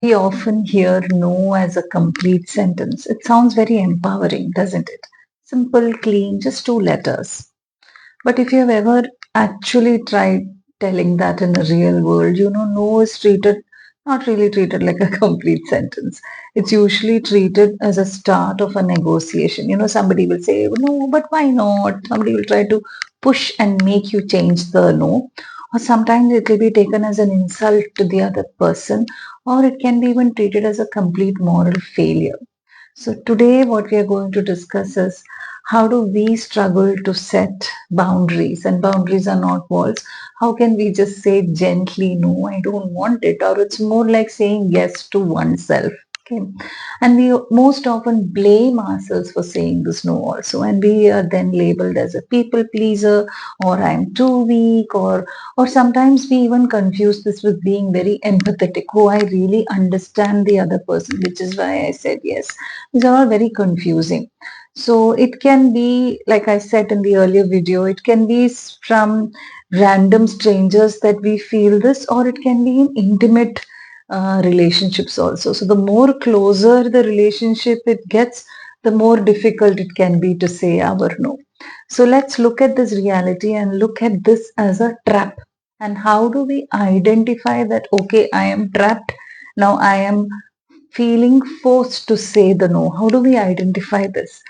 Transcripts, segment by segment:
We often hear no as a complete sentence. It sounds very empowering, doesn't it? Simple, clean, just two letters. But if you have ever actually tried telling that in the real world, no is not really treated like a complete sentence. It's usually treated as a start of a negotiation. Somebody will say, no, but why not? Somebody will try to push and make you change the no. Or sometimes it will be taken as an insult to the other person, or it can be even treated as a complete moral failure. So today what we are going to discuss is how do we struggle to set boundaries, and boundaries are not walls. How can we just say gently, no, I don't want it, or it's more like saying yes to oneself. Okay. And we most often blame ourselves for saying this no also, and we are then labeled as a people pleaser, or I'm too weak, or sometimes we even confuse this with being very empathetic. Oh, I really understand the other person, which is why I said yes. These are all very confusing. So it can be, like I said in the earlier video, it can be from random strangers that we feel this, or it can be in intimate relationships also. So the more closer the relationship it gets, the more difficult it can be to say our no. So let's look at this reality and look at this as a trap. And how do we identify that, okay, I am trapped. Now I am feeling forced to say the no. How do we identify this?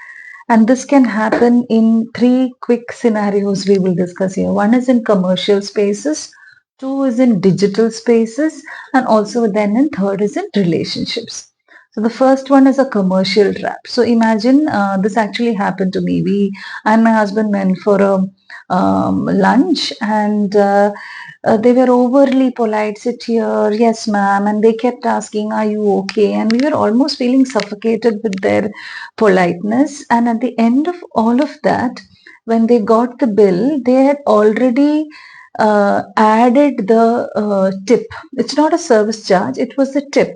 And this can happen in three quick scenarios we will discuss here. One is in commercial spaces, two is in digital spaces, and also then in third is in relationships. So the first one is a commercial trap. So imagine this actually happened to me. We and my husband went for a lunch, and they were overly polite. Sit here, yes, ma'am, and they kept asking, "Are you okay?" And we were almost feeling suffocated with their politeness. And at the end of all of that, when they got the bill, they had already added the tip. It's not a service charge; it was the tip.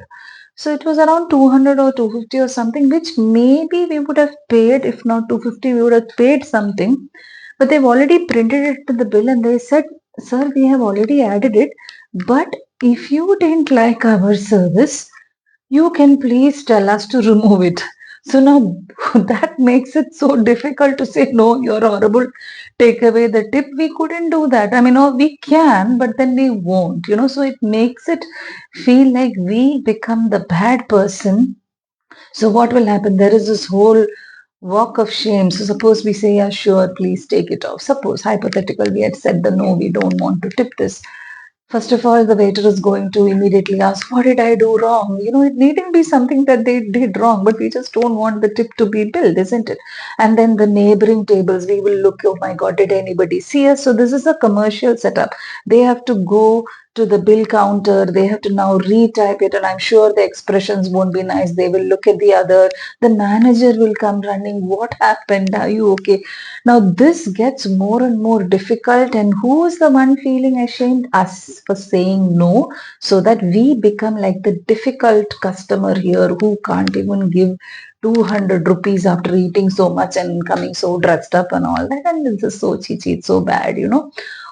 So it was around 200 or 250 or something, which maybe we would have paid. If not 250, we would have paid something. But they've already printed it to the bill and they said, "Sir, we have already added it. But if you didn't like our service, you can please tell us to remove it." So now that makes it so difficult to say, no, you're horrible, take away the tip. We couldn't do that. I mean, oh, we can, but then we won't, so it makes it feel like we become the bad person. So what will happen? There is this whole walk of shame. So suppose we say, yeah, sure, please take it off. Suppose, hypothetical, we had said the no, we don't want to tip this. First of all, the waiter is going to immediately ask, what did I do wrong? It needn't be something that they did wrong, but we just don't want the tip to be billed, isn't it? And then the neighboring tables, we will look, oh my God, did anybody see us? So this is a commercial setup. They have to go to the bill counter, they have to now retype it, and I'm sure the expressions won't be nice. They will look at the other, the manager will come running, what happened? Are you okay? Now this gets more and more difficult, and who is the one feeling ashamed? Us, for saying no, so that we become like the difficult customer here who can't even give 200 rupees after eating so much and coming so dressed up and all that, and this is so chichi, it's so bad.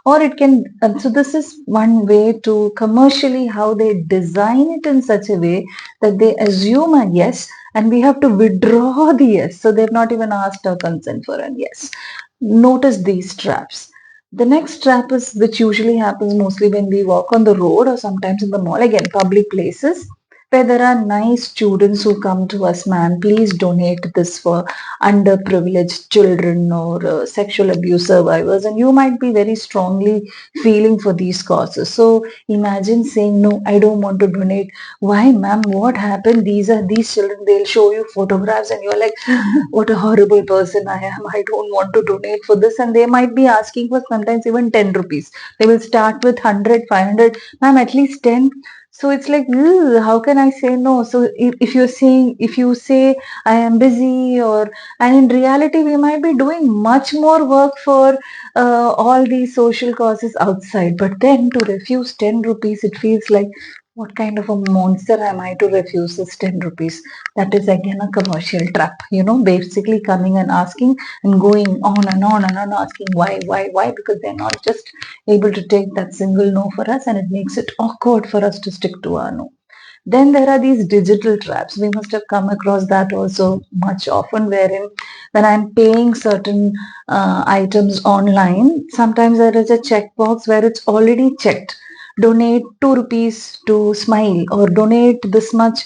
Or it can, so this is one way to commercially how they design it in such a way that they assume a yes, and we have to withdraw the yes. So they've not even asked our consent for a yes. Notice these traps. The next trap is, which usually happens mostly when we walk on the road or sometimes in the mall, again, public places, where there are nice students who come to us, "Man, please donate this for underprivileged children or sexual abuse survivors," and you might be very strongly feeling for these causes. So imagine saying, "No, I don't want to donate." "Why, ma'am? What happened? These are these children." They'll show you photographs, and you're like, "What a horrible person I am. I don't want to donate for this." And they might be asking for sometimes even 10 rupees. They will start with 100, 500. "Ma'am, at least 10." So it's like, how can I say no? So if you're saying, if you say, "I am busy," and in reality, we might be doing much more work for all these social causes outside. But then to refuse 10 rupees, it feels like, what kind of a monster am I to refuse this 10 rupees? That is again a commercial trap, basically coming and asking and going on and on and on, asking why, because they're not just able to take that single no for us, and it makes it awkward for us to stick to our no. Then there are these digital traps. We must have come across that also much often, wherein when I'm paying certain items online, sometimes there is a checkbox where it's already checked. Donate 2 rupees to Smile, or donate this much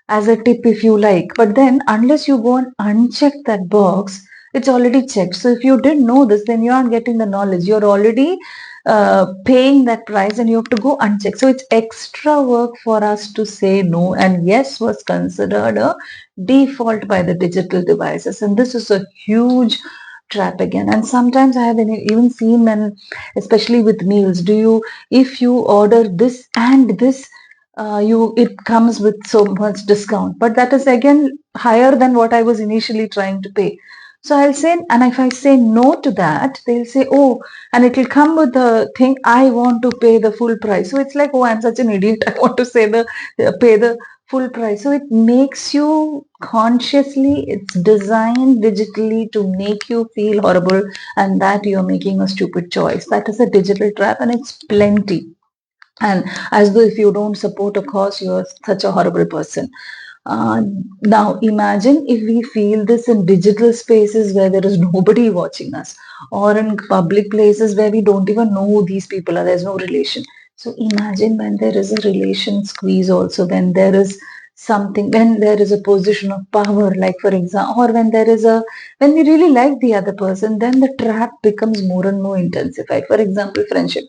as a tip if you like. But then, unless you go and uncheck that box, it's already checked. So if you didn't know this, then you aren't getting the knowledge. You're already paying that price and you have to go uncheck. So it's extra work for us to say no. And yes was considered a default by the digital devices. And this is a huge trap again. And sometimes I have even seen, when, especially with meals, if you order this and this, it comes with so much discount, but that is again higher than what I was initially trying to pay. So I'll say, and if I say no to that, they'll say, oh, and it will come with the thing, I want to pay the full price. So it's like, oh, I'm such an idiot. I want to pay the full price. So it makes you consciously, it's designed digitally to make you feel horrible and that you're making a stupid choice. That is a digital trap, and it's plenty. And as though if you don't support a cause, you're such a horrible person. Uh, Now imagine if we feel this in digital spaces where there is nobody watching us, or in public places where we don't even know who these people are, there's no relation. So imagine when there is a relation squeeze also, when there is something, when there is a position of power, like for example, or when we really like the other person, then the trap becomes more and more intensified. For example, friendship.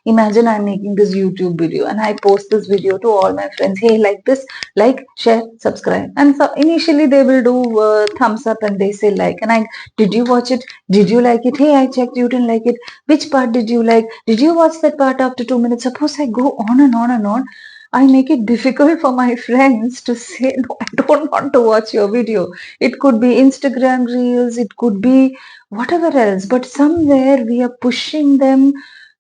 Imagine I'm making this YouTube video and I post this video to all my friends. Hey, like this, like, share, subscribe. And so initially they will do thumbs up and they say like. And did you watch it? Did you like it? Hey, I checked, you didn't like it. Which part did you like? Did you watch that part after 2 minutes? Suppose I go on and on and on. I make it difficult for my friends to say, no, I don't want to watch your video. It could be Instagram Reels, it could be whatever else, but somewhere we are pushing them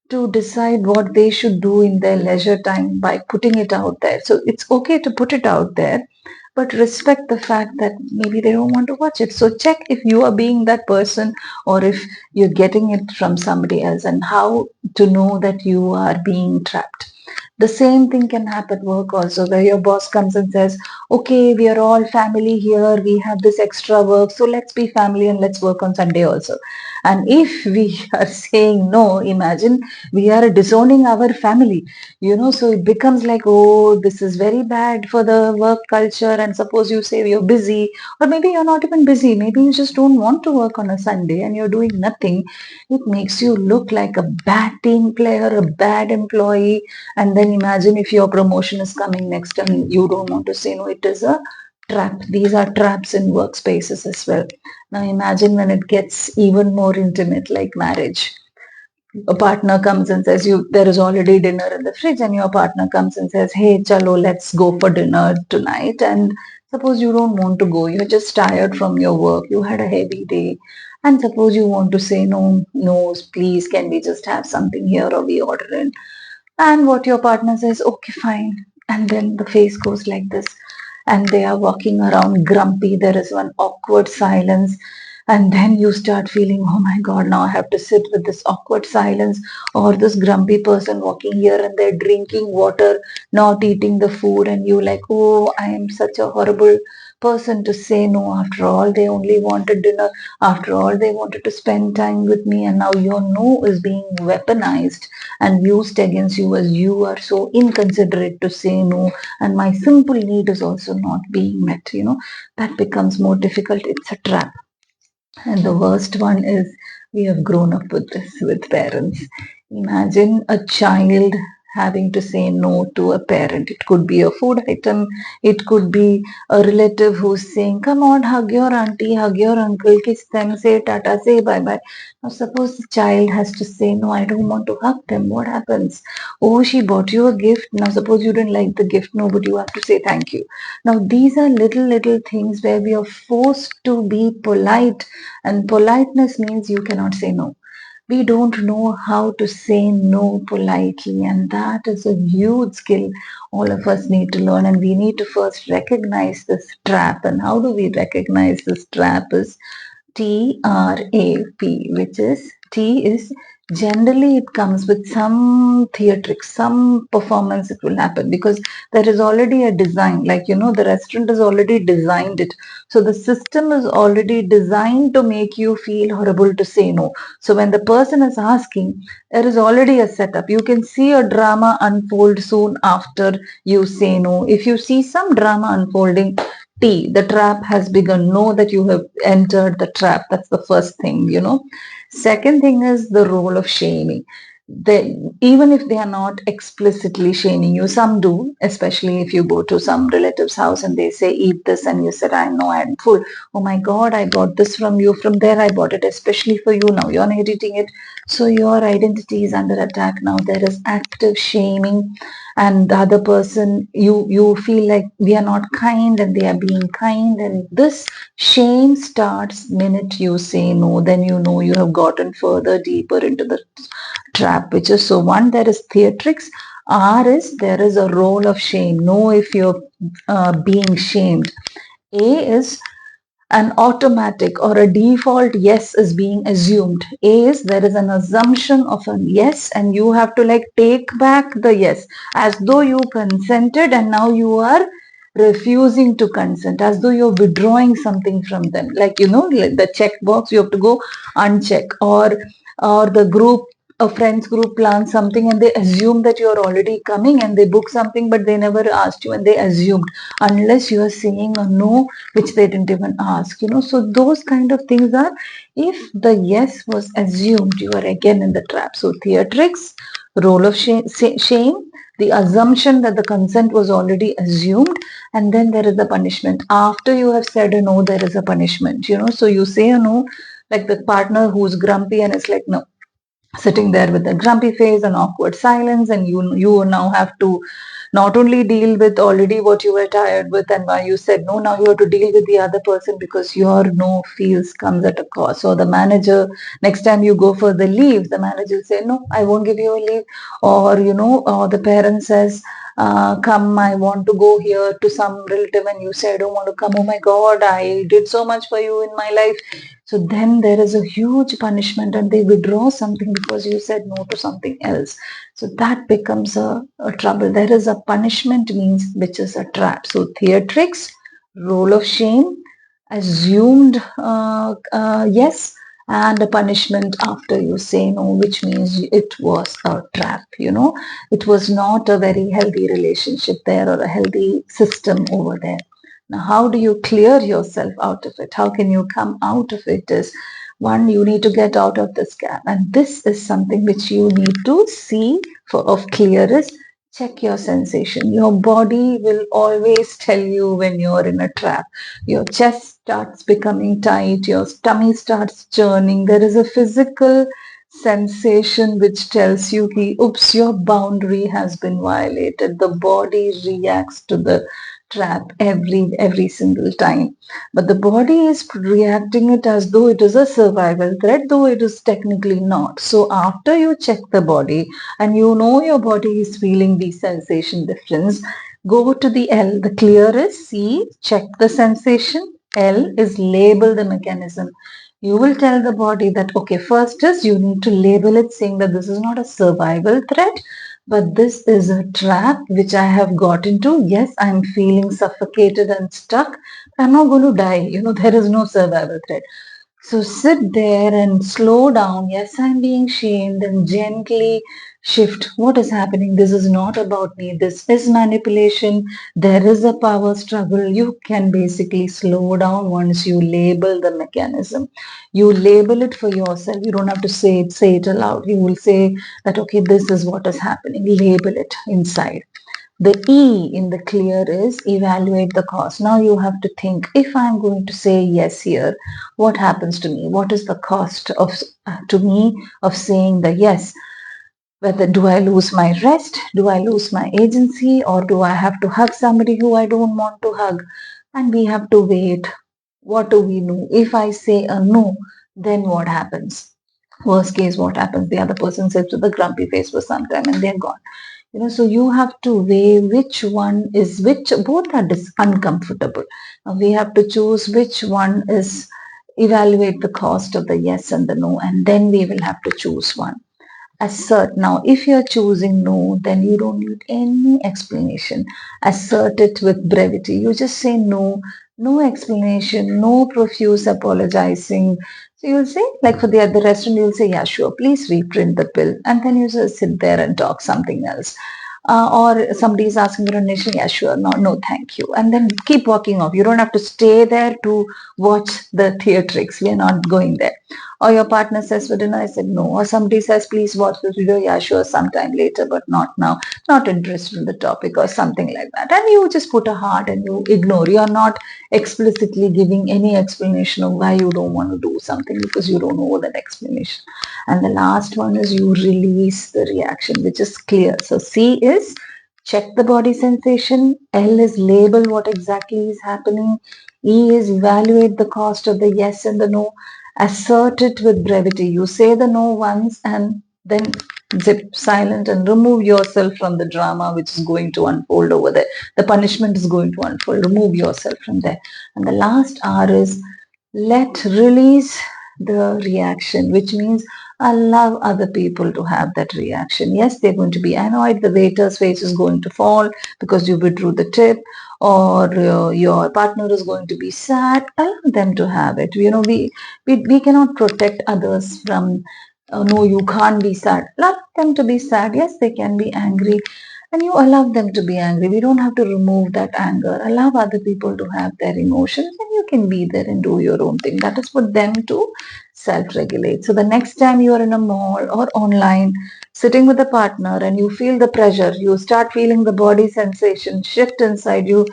to decide what they should do in their leisure time by putting it out there. So it's okay to put it out there, but respect the fact that maybe they don't want to watch it. So check if you are being that person or if you're getting it from somebody else, and how to know that you are being trapped. The same thing can happen at work also, where your boss comes and says, okay, we are all family here, we have this extra work, so let's be family and let's work on Sunday also. And if we are saying no, imagine we are disowning our family, so it becomes like, oh, this is very bad for the work culture. And suppose you say you're busy, or maybe you're not even busy, maybe you just don't want to work on a Sunday and you're doing nothing. It makes you look like a bad team player, a bad employee. And then imagine if your promotion is coming next and you don't want to say no. It is a trap. These are traps in workspaces as well. Now imagine when it gets even more intimate, like marriage. A partner comes and says, there is already dinner in the fridge, and your partner comes and says, hey, chalo, let's go for dinner tonight. And suppose you don't want to go, you're just tired from your work, you had a heavy day, and suppose you want to say no, no, please, can we just have something here, or we order in. And what your partner says, okay, fine. And then the face goes like this. And they are walking around grumpy. There is one awkward silence. And then you start feeling, oh my God, now I have to sit with this awkward silence, or this grumpy person walking here and there, drinking water, not eating the food. And you like, oh, I am such a horrible person to say no. After all, they only wanted dinner. After all, they wanted to spend time with me. And now your no is being weaponized and used against you, as you are so inconsiderate to say no, and my simple need is also not being met. That becomes more difficult. It's a trap. And the worst one is, we have grown up with this with parents. Imagine a child having to say no to a parent. It could be a food item, it could be a relative who's saying, come on, hug your auntie, hug your uncle, kiss them, say tata, say bye bye. Now, suppose the child has to say, no, I don't want to hug them. What happens? Oh, she bought you a gift. Now, suppose you didn't like the gift, no, but you have to say thank you. Now, these are little things where we are forced to be polite, and politeness means you cannot say no. We don't know how to say no politely, and that is a huge skill all of us need to learn. And we need to first recognize this trap. And how do we recognize this trap? Is TRAP, which is T is generally it comes with some theatrics, some performance it will happen because there is already a design. Like, the restaurant has already designed it. So the system is already designed to make you feel horrible to say no. So when the person is asking, there is already a setup. You can see a drama unfold soon after you say no. If you see some drama unfolding, the trap has begun. Know that you have entered the trap. That's the first thing. Second thing is the role of shaming. Even if they are not explicitly shaming you, some do, especially if you go to some relative's house and they say, eat this, and you said, I know I'm full. Oh my God, I got this from you. From there, I bought it especially for you. Now you're not eating it. So your identity is under attack now. There is active shaming, and the other person, you feel like we are not kind and they are being kind, and this shame starts minute you say no. Then you know you have gotten further deeper into the trap, which is, so one, there is theatrics. R is, there is a role of shame. Know if you're being shamed. A is an automatic or a default yes is being assumed. A is, there is an assumption of a yes and you have to like take back the yes as though you consented, and now you are refusing to consent as though you're withdrawing something from them. Like, like the check box, you have to go uncheck. Or the group, a friends group plans something and they assume that you're already coming, and they book something but they never asked you and they assumed, unless you are saying a no which they didn't even ask. So those kind of things are, if the yes was assumed, you are again in the trap. So theatrics, role of shame, the assumption that the consent was already assumed, and then there is a punishment. After you have said a no, there is a punishment. So you say a no, like the partner who's grumpy and it's like, no, sitting there with a grumpy face and awkward silence, and you now have to not only deal with already what you were tired with and why you said no, now you have to deal with the other person because your no feels comes at a cost. So the manager, next time you go for the leave, the manager will say, no, I won't give you a leave. Or the parent says, come, I want to go here to some relative, and you say, I don't want to come. Oh my God, I did so much for you in my life. So then there is a huge punishment and they withdraw something because you said no to something else. So that becomes a trouble. There is a punishment means which is a trap. So theatrics, role of shame, assumed yes, and a punishment after you say no, which means it was a trap. It was not a very healthy relationship there or a healthy system over there. Now, how do you clear yourself out of it? How can you come out of it? Is one, you need to get out of this gap. And this is something which you need to see for of clearest. Check your sensation. Your body will always tell you when you're in a trap. Your chest starts becoming tight, your tummy starts churning. There is a physical sensation which tells you, oops, your boundary has been violated. The body reacts to the trap every single time, but the body is reacting it as though it is a survival threat, though it is technically not. So after you check the body and you know your body is feeling the sensation difference, go to the L. The clear is C, check the sensation. L is label the mechanism. You will tell the body that, okay, first is you need to label it, saying that this is not a survival threat, but this is a trap which I have got into. Yes, I'm feeling suffocated and stuck. I'm not going to die. There is no survival threat. So sit there and slow down. Yes, I'm being shamed, and gently shift. What is happening? This is not about me. This is manipulation. There is a power struggle. You can basically slow down once you label the mechanism. You label it for yourself. You don't have to say it aloud. You will say that, okay, this is what is happening. Label it inside. The E in the clear is evaluate the cost. Now you have to think, if I'm going to say yes here, what happens to me? What is the cost to me of saying the yes? Whether do I lose my rest? Do I lose my agency? Or do I have to hug somebody who I don't want to hug? And we have to wait. What do we do? If I say a no, then what happens? Worst case, what happens? The other person sits with a grumpy face for some time and they're gone. So you have to weigh which one is which. Both are uncomfortable. Now we have to choose which one is, evaluate the cost of the yes and the no, and then we will have to choose one. Assert. Now, if you're choosing no, then you don't need any explanation. Assert it with brevity. You just say no, no explanation, no profuse apologizing. So you'll say, like for the other restaurant, you'll say, yeah, sure, please reprint the bill. And then you just sit there and talk something else. Or somebody is asking for a donation, yeah, sure, no, no, thank you. And then keep walking off. You don't have to stay there to watch the theatrics. We are not going there. Or your partner says for dinner, I said no. Or somebody says, please watch this video. Yeah, sure, sometime later, but not now. Not interested in the topic or something like that. And you just put a heart and you ignore. You are not explicitly giving any explanation of why you don't want to do something because you don't know that explanation. And the last one is you release the reaction, which is clear. So C is check the body sensation. L is label what exactly is happening. E is evaluate the cost of the yes and the no. Assert it with brevity. You say the no once and then zip silent and remove yourself from the drama which is going to unfold over there. The punishment is going to unfold. Remove yourself from there. And the last R is release the reaction, which means allow other people to have that reaction. Yes, they're going to be annoyed. The waiter's face is going to fall because you withdrew the tip, or your partner is going to be sad. Allow them to have it. You know, we cannot protect others from, no, you can't be sad. Allow them to be sad. Yes, they can be angry. And you allow them to be angry. We don't have to remove that anger. Allow other people to have their emotions and you can be there and do your own thing. That is for them to self-regulate. So the next time you are in a mall or online, sitting with a partner and you feel the pressure, you start feeling the body sensation shift inside you,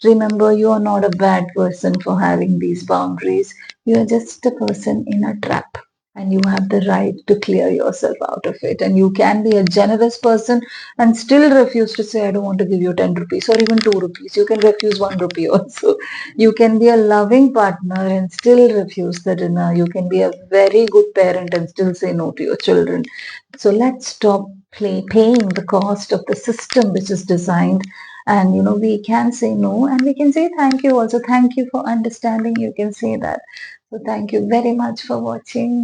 remember you are not a bad person for having these boundaries. You are just a person in a trap. And you have the right to clear yourself out of it. And you can be a generous person and still refuse to say, I don't want to give you 10 rupees or even 2 rupees. You can refuse 1 rupee also. You can be a loving partner and still refuse the dinner. You can be a very good parent and still say no to your children. So let's stop paying the cost of the system which is designed. And we can say no and we can say thank you also. Thank you for understanding. You can say that. So thank you very much for watching.